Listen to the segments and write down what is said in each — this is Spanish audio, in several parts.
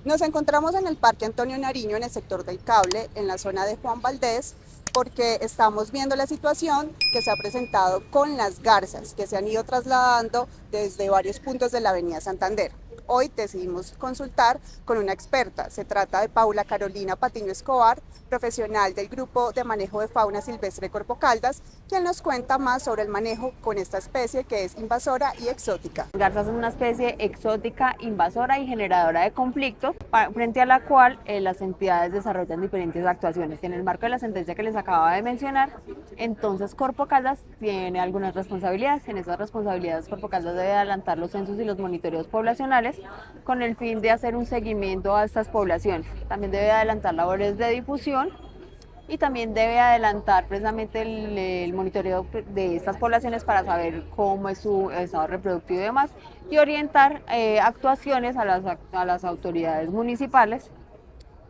Nos encontramos en el Parque Antonio Nariño, en el sector del Cable, en la zona de Juan Valdés, porque estamos viendo la situación que se ha presentado con las garzas que se han ido trasladando desde varios puntos de la Avenida Santander. Hoy decidimos consultar con una experta. Se trata de Paula Carolina Patiño Escobar, profesional del Grupo de Manejo de Fauna Silvestre Corpo Caldas, quien nos cuenta más sobre el manejo con esta especie que es invasora y exótica. La garza es una especie exótica, invasora y generadora de conflictos, frente a la cual las entidades desarrollan diferentes actuaciones. En el marco de la sentencia que les acababa de mencionar, entonces Corpo Caldas tiene algunas responsabilidades. En esas responsabilidades, Corpo Caldas debe adelantar los censos y los monitoreos poblacionales con el fin de hacer un seguimiento a estas poblaciones. También debe adelantar labores de difusión y también debe adelantar precisamente el monitoreo de estas poblaciones para saber cómo es su estado reproductivo y demás, y orientar actuaciones a las autoridades municipales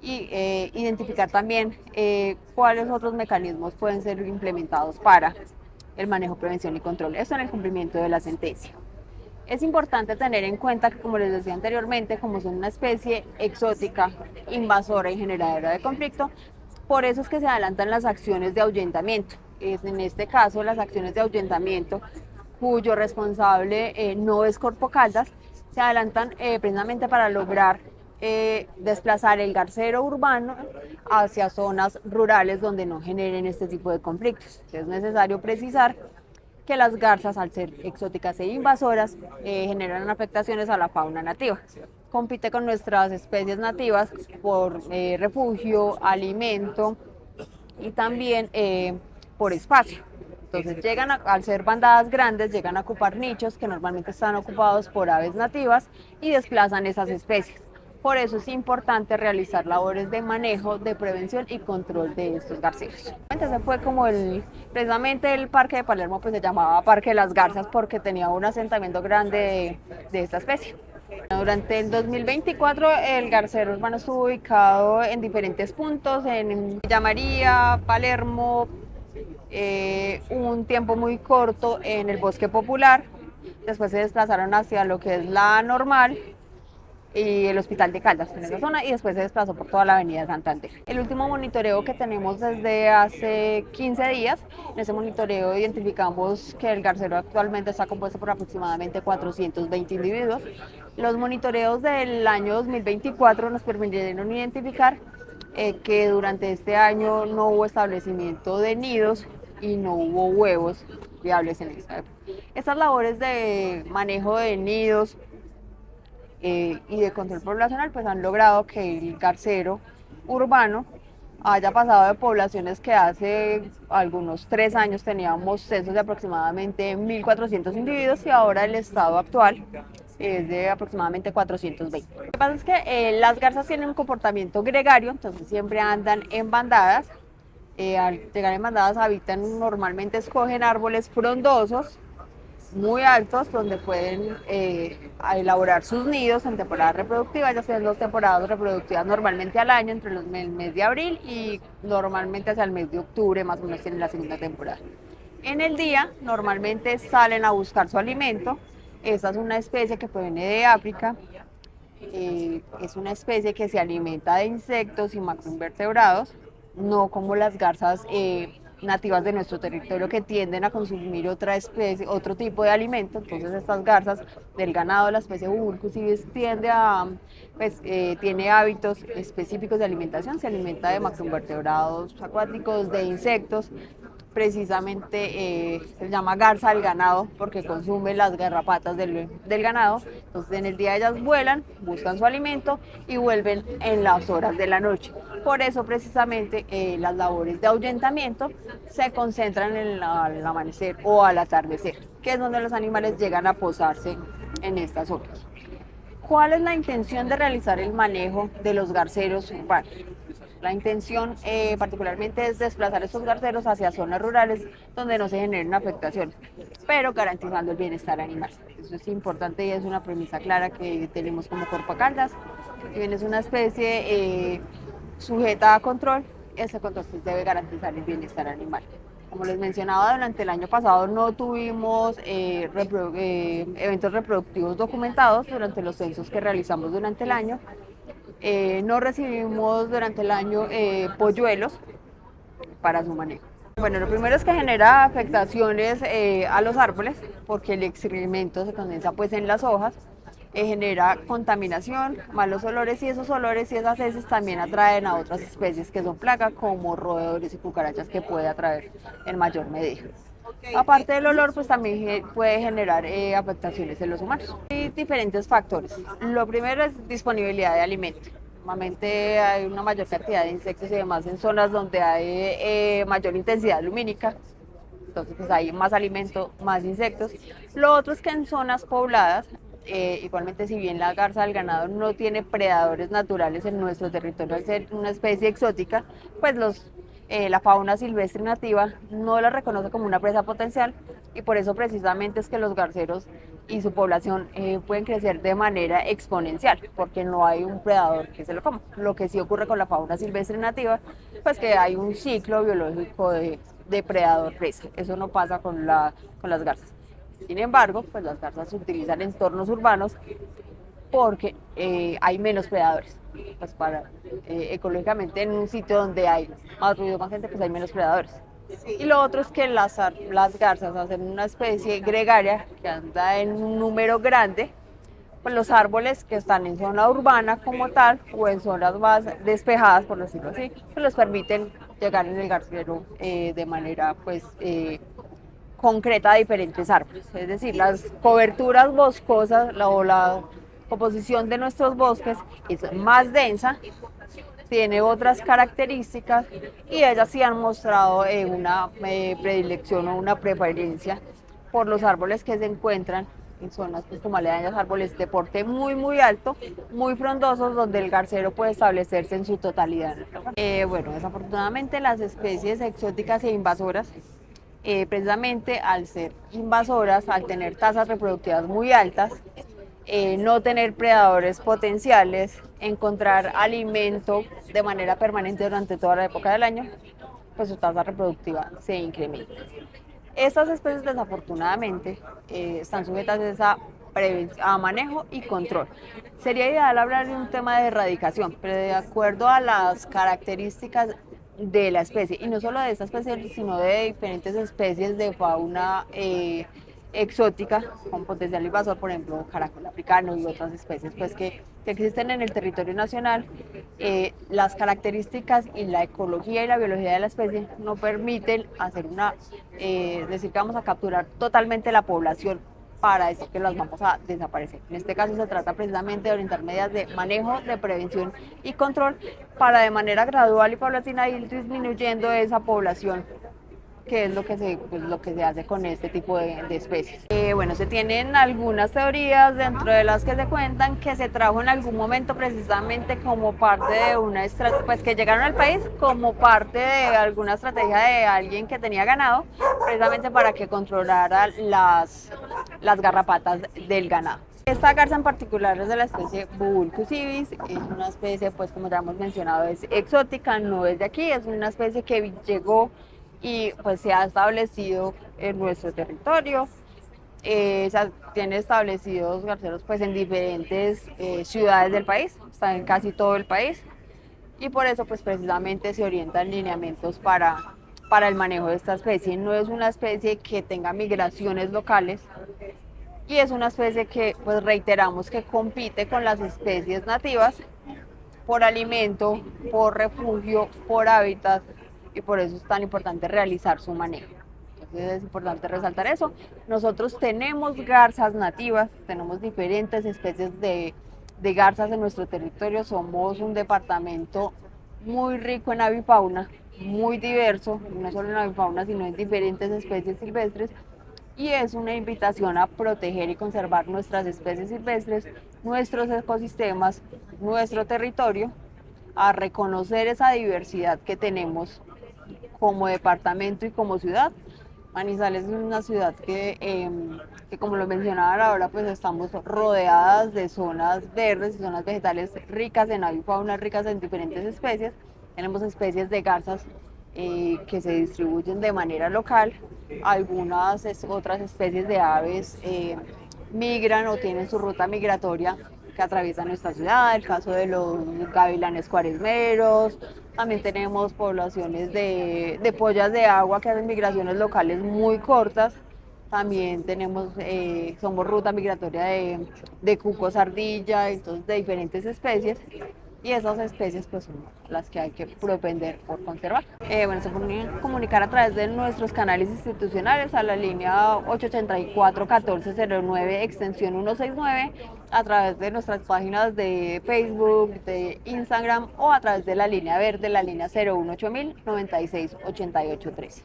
y identificar también cuáles otros mecanismos pueden ser implementados para el manejo, prevención y control. Esto en el cumplimiento de la sentencia. Es importante tener en cuenta que, como les decía anteriormente, como son una especie exótica, invasora y generadora de conflicto, por eso es que se adelantan las acciones de ahuyentamiento. En este caso, las acciones de ahuyentamiento, cuyo responsable no es Corpo Caldas, se adelantan precisamente para lograr desplazar el garcero urbano hacia zonas rurales donde no generen este tipo de conflictos. Es necesario precisar que las garzas, al ser exóticas e invasoras, generan afectaciones a la fauna nativa. Compite con nuestras especies nativas por refugio, alimento y también por espacio. Entonces al ser bandadas grandes, llegan a ocupar nichos que normalmente están ocupados por aves nativas y desplazan esas especies. Por eso es importante realizar labores de manejo, de prevención y control de estos garceros. Entonces fue como precisamente el parque de Palermo pues se llamaba Parque de las Garzas porque tenía un asentamiento grande de esta especie. Durante el 2024 el garcero urbano estuvo ubicado en diferentes puntos, en Villa María, Palermo, un tiempo muy corto en el Bosque Popular, después se desplazaron hacia lo que es la Normal y el Hospital de Caldas en esa zona y después se desplazó por toda la avenida Santander. El último monitoreo que tenemos desde hace 15 días, en ese monitoreo identificamos que el garcero actualmente está compuesto por aproximadamente 420 individuos. Los monitoreos del año 2024 nos permitieron identificar que durante este año no hubo establecimiento de nidos y no hubo huevos viables en esta época. Estas labores de manejo de nidos y de control poblacional pues han logrado que el garcero urbano haya pasado de poblaciones que hace algunos 3 años teníamos censos de aproximadamente 1.400 individuos y ahora el estado actual es de aproximadamente 420. Lo que pasa es que las garzas tienen un comportamiento gregario, entonces siempre andan en bandadas. Al llegar en bandadas habitan, normalmente escogen árboles frondosos muy altos donde pueden elaborar sus nidos en temporada reproductiva, ya sean 2 temporadas reproductivas normalmente al año, entre el mes de abril y normalmente hacia el mes de octubre, más o menos en la segunda temporada. En el día normalmente salen a buscar su alimento. Esta es una especie que proviene de África, es una especie que se alimenta de insectos y macroinvertebrados, no como las garzas nativas de nuestro territorio que tienden a consumir otra especie, otro tipo de alimento. Entonces estas garzas del ganado, la especie Bubulcus tiende a, pues, tiene hábitos específicos de alimentación, se alimenta de macroinvertebrados acuáticos, de insectos, precisamente se llama garza del ganado porque consume las garrapatas del ganado. Entonces en el día ellas vuelan, buscan su alimento y vuelven en las horas de la noche. Por eso precisamente las labores de ahuyentamiento se concentran en al amanecer o al atardecer, que es donde los animales llegan a posarse en estas zonas. ¿Cuál es la intención de realizar el manejo de los garceros urbanos? La intención particularmente es desplazar estos garceros hacia zonas rurales donde no se generen afectaciones, pero garantizando el bienestar animal. Eso es importante y es una premisa clara que tenemos como Corpo Caldas. Si bien es una especie sujeta a control, ese control debe garantizar el bienestar animal. Como les mencionaba, durante el año pasado no tuvimos eventos reproductivos documentados durante los censos que realizamos durante el año. No recibimos durante el año polluelos para su manejo. Bueno, lo primero es que genera afectaciones a los árboles porque el excremento se condensa pues en las hojas, genera contaminación, malos olores y esos olores y esas heces también atraen a otras especies que son plagas como roedores y cucarachas que puede atraer en mayor medida. Aparte del olor, pues también puede generar afectaciones en los humanos. Hay diferentes factores. Lo primero es disponibilidad de alimento. Normalmente hay una mayor cantidad de insectos y demás en zonas donde hay mayor intensidad lumínica. Entonces, pues hay más alimento, más insectos. Lo otro es que en zonas pobladas, igualmente si bien la garza del ganado no tiene predadores naturales en nuestro territorio al ser una especie exótica, pues la fauna silvestre nativa no la reconoce como una presa potencial y por eso precisamente es que los garceros y su población pueden crecer de manera exponencial porque no hay un predador que se lo coma. Lo que sí ocurre con la fauna silvestre nativa, pues que hay un ciclo biológico de depredador-presa. Eso no pasa con las garzas. Sin embargo, pues las garzas se utilizan en entornos urbanos porque hay menos predadores. Pues ecológicamente en un sitio donde hay más ruido, más gente, pues hay menos predadores. Y lo otro es que las garzas hacen una especie gregaria que anda en un número grande, pues los árboles que están en zona urbana como tal o en zonas más despejadas, por decirlo así, pues les permiten llegar en el garcero de manera pues concreta a diferentes árboles. Es decir, las coberturas boscosas o la composición de nuestros bosques es más densa, tiene otras características y ellas sí han mostrado una predilección o una preferencia por los árboles que se encuentran en zonas pues, como aledañas, árboles de porte muy alto, muy frondosos, donde el garcero puede establecerse en su totalidad. Bueno, desafortunadamente las especies exóticas e invasoras, precisamente al ser invasoras, al tener tasas reproductivas muy altas, no tener predadores potenciales, encontrar alimento de manera permanente durante toda la época del año, pues su tasa reproductiva se incrementa. Estas especies desafortunadamente están sujetas a manejo y control. Sería ideal hablar de un tema de erradicación, pero de acuerdo a las características de la especie, y no solo de esta especie, sino de diferentes especies de fauna exótica con potencial invasor, por ejemplo, caracol africano y otras especies pues, que existen en el territorio nacional, las características y la ecología y la biología de la especie no permiten hacer decir que vamos a capturar totalmente la población para decir que las vamos a desaparecer. En este caso se trata precisamente de orientar medidas de manejo, de prevención y control para de manera gradual y paulatina ir disminuyendo esa población que es lo que se hace con este tipo de especies. Bueno, se tienen algunas teorías dentro de las que se cuentan que se trajo en algún momento precisamente como parte de una estrategia, pues que llegaron al país como parte de alguna estrategia de alguien que tenía ganado, precisamente para que controlara las garrapatas del ganado. Esta garza en particular es de la especie Bubulcus ibis, es una especie, pues como ya hemos mencionado, es exótica, no es de aquí, es una especie que llegó y pues se ha establecido en nuestro territorio. Tiene establecidos garceros pues en diferentes ciudades del país, está en casi todo el país y por eso pues precisamente se orientan lineamientos para el manejo de esta especie. No es una especie que tenga migraciones locales y es una especie que pues reiteramos que compite con las especies nativas por alimento, por refugio, por hábitat y por eso es tan importante realizar su manejo. Entonces es importante resaltar eso. Nosotros tenemos garzas nativas, tenemos diferentes especies de garzas en nuestro territorio, somos un departamento muy rico en avifauna, muy diverso, no solo en avifauna, sino en diferentes especies silvestres y es una invitación a proteger y conservar nuestras especies silvestres, nuestros ecosistemas, nuestro territorio, a reconocer esa diversidad que tenemos como departamento y como ciudad. Manizales es una ciudad que como lo mencionaban ahora, pues estamos rodeadas de zonas verdes, zonas vegetales ricas en avifauna, ricas en diferentes especies. Tenemos especies de garzas que se distribuyen de manera local. Algunas otras especies de aves migran o tienen su ruta migratoria que atraviesan nuestra ciudad, el caso de los gavilanes cuaresmeros. También tenemos poblaciones de pollas de agua que hacen migraciones locales muy cortas. También tenemos, somos ruta migratoria de cucos ardilla, entonces de diferentes especies. Y esas especies pues son las que hay que propender por conservar. Bueno, se pueden comunicar a través de nuestros canales institucionales a la línea 884-1409 extensión 169, a través de nuestras páginas de Facebook, de Instagram o a través de la línea verde, la línea 018 96 88 13.